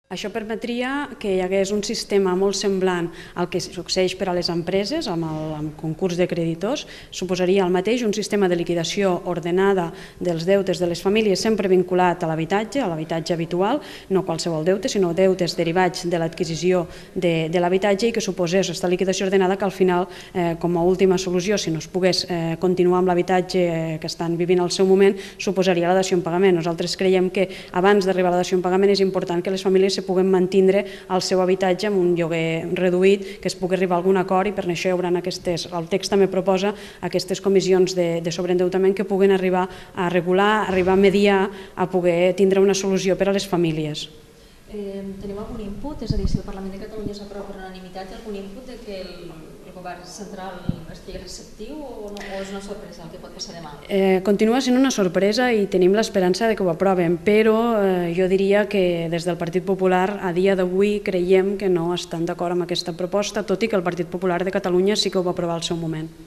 Això permetria que hi hagués un sistema molt semblant al que succeeix per a les empreses, amb el concurs de creditors. Suposaria el mateix, un sistema de liquidació ordenada dels deutes de les famílies, sempre vinculat a l'habitatge habitual, no qualsevol deute, sinó deutes derivats de l'adquisició de l'habitatge, i que suposés aquesta liquidació ordenada que al final, com a última solució, si no es pogués continuar amb l'habitatge que estan vivint al seu moment, suposaria la dació en pagament. Nosaltres creiem que abans d'arribar a la dació en pagament és important que les famílies se puguen mantindre el seu habitatge amb un lloguer reduït, que es pugui arribar a algun acord, i per això hi haurà el text també proposa aquestes comissions de sobreendeutament que puguen arribar a regular, arribar a mediar, a poder tindre una solució per a les famílies. Teniu algun input? És a dir, si el Parlament de Catalunya s'aprova per unanimitat, algun input de que el govern central estigui receptiu o és una sorpresa el que pot passar demà? Continua sent una sorpresa i tenim l'esperança que ho aproven, però jo diria que des del Partit Popular a dia d'avui creiem que no estan d'acord amb aquesta proposta, tot i que el Partit Popular de Catalunya sí que ho va aprovar al seu moment.